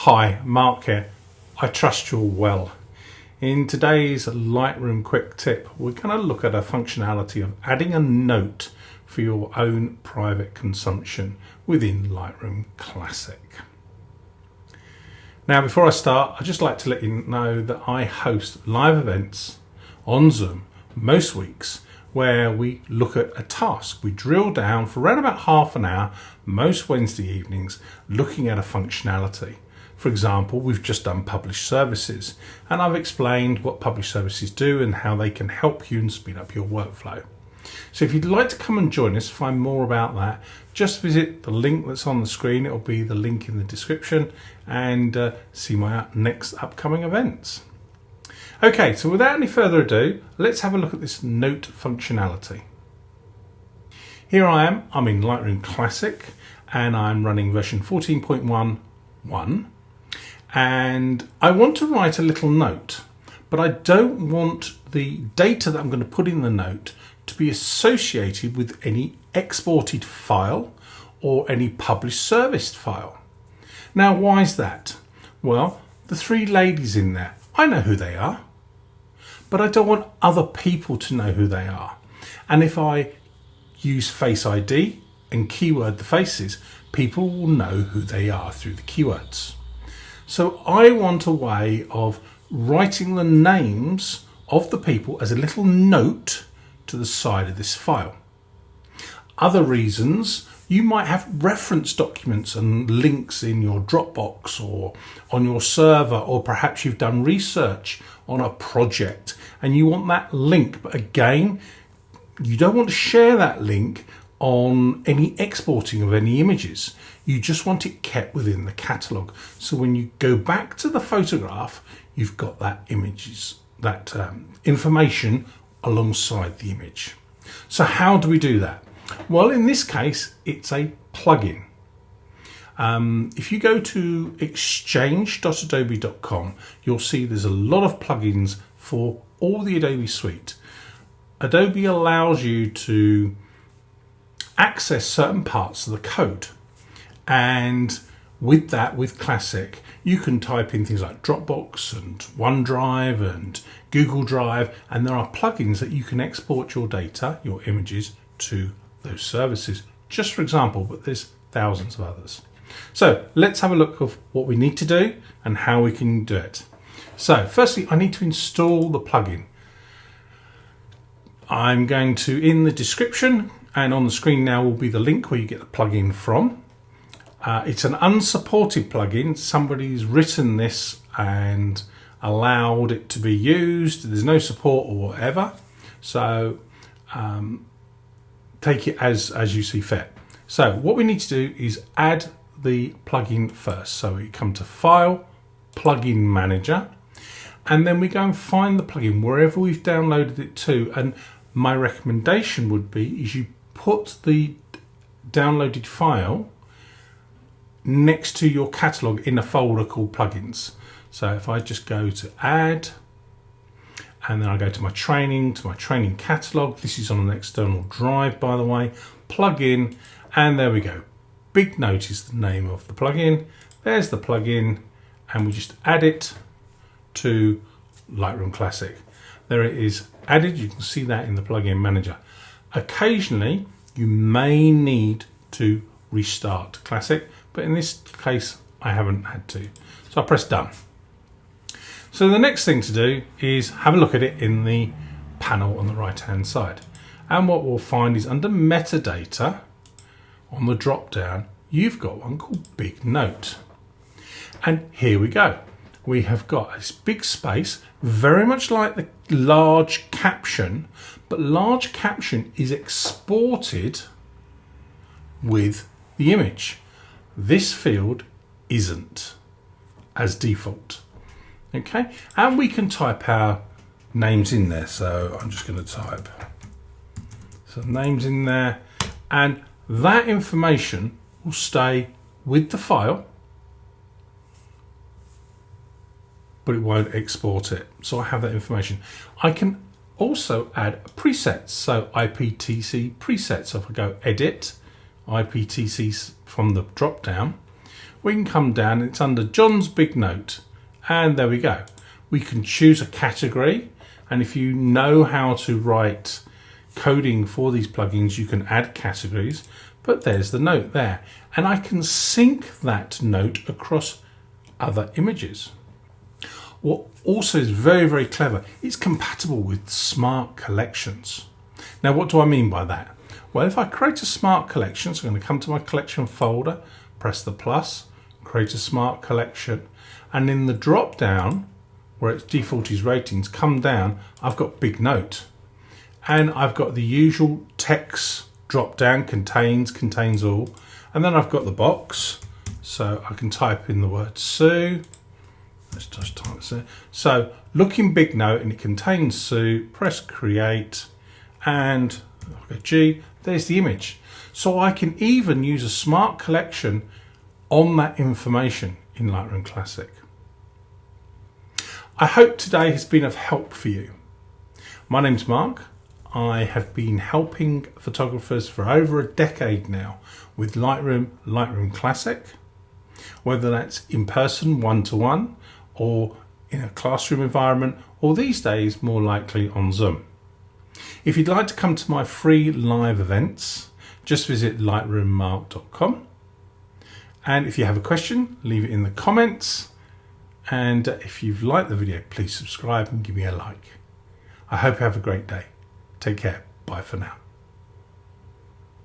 Hi, Mark here. I trust you're well. In today's Lightroom quick tip, we're going to look at a functionality of adding a note for your own private consumption within Lightroom Classic. Now, before I start, I'd just like to let you know that I host live events on Zoom most weeks where we look at a task. We drill down for around about half an hour, most Wednesday evenings, looking at a functionality. For example, we've just done published services, and I've explained what published services do and how they can help you and speed up your workflow. So if you'd like to come and join us, find more about that, just visit the link that's on the screen. It'll be the link in the description, and see my next upcoming events. Okay, so without any further ado, let's have a look at this note functionality. Here I am, I'm in Lightroom Classic, and I'm running version 14.11. And I want to write a little note, but I don't want the data that I'm going to put in the note to be associated with any exported file or any published service file. Now, why is that? Well, the three ladies in there, I know who they are, but I don't want other people to know who they are. And if I use Face ID and keyword the faces, people will know who they are through the keywords. So I want a way of writing the names of the people as a little note to the side of this file. Other reasons, you might have reference documents and links in your Dropbox or on your server, or perhaps you've done research on a project and you want that link, but again, you don't want to share that link on any exporting of any images. You just want it kept within the catalogue. So when you go back to the photograph, you've got that information alongside the image. So how do we do that? Well, in this case, it's a plugin. If you go to exchange.adobe.com, you'll see there's a lot of plugins for all the Adobe suite. Adobe allows you to access certain parts of the code, and with that, with Classic, you can type in things like Dropbox and OneDrive and Google Drive, and there are plugins that you can export your data, your images, to those services, just for example, but there's thousands of others. So let's have a look of what we need to do and how we can do it. So firstly, I need to install the plugin. I'm going to, in the description and on the screen now will be the link where you get the plugin from. It's an unsupported plugin. Somebody's written this and allowed it to be used. There's no support or whatever. So take it as you see fit. So what we need to do is add the plugin first. So we come to File, Plugin Manager, and then we go and find the plugin wherever we've downloaded it to. And my recommendation would be is you put the downloaded file next to your catalog in a folder called plugins. So if I just go to add, and then I go to my training catalog, this is on an external drive, by the way, plugin, and there we go. Big Note is the name of the plugin. There's the plugin, and we just add it to Lightroom Classic. There it is added. You can see that in the plugin manager. Occasionally, you may need to restart Classic, but in this case, I haven't had to. So I press done. So the next thing to do is have a look at it in the panel on the right hand side. And what we'll find is under metadata on the drop down, you've got one called Big Note. And here we go. We have got this big space, very much like the large caption, but large caption is exported with the image. This field isn't as default. Okay, and we can type our names in there. So I'm just going to type some names in there, and that information will stay with the file, but it won't export it. So I have that information. I can also add presets. So IPTC presets. So if I go edit IPTCs from the drop down, we can come down, it's under John's Big Note, and there we go. We can choose a category, and if you know how to write coding for these plugins, you can add categories, but there's the note there. And I can sync that note across other images. What also is very, very clever, it's compatible with smart collections. Now, what do I mean by that? Well, if I create a smart collection, so I'm going to come to my collection folder, press the plus, create a smart collection, and in the drop down, where its default is ratings, come down, I've got Big Note. And I've got the usual text drop down, contains all. And then I've got the box, so I can type in the word Sue. Let's just type Sue. So look in Big Note and it contains Sue, press create, and I'll go G, there's the image. So I can even use a smart collection on that information in Lightroom Classic. I hope today has been of help for you. My name's Mark. I have been helping photographers for over a decade now with Lightroom Classic, whether that's in person, one-to-one, or in a classroom environment, or these days more likely on Zoom. If you'd like to come to my free live events, just visit lightroommark.com. And if you have a question, leave it in the comments. And if you've liked the video, please subscribe and give me a like. I hope you have a great day. Take care. Bye for now.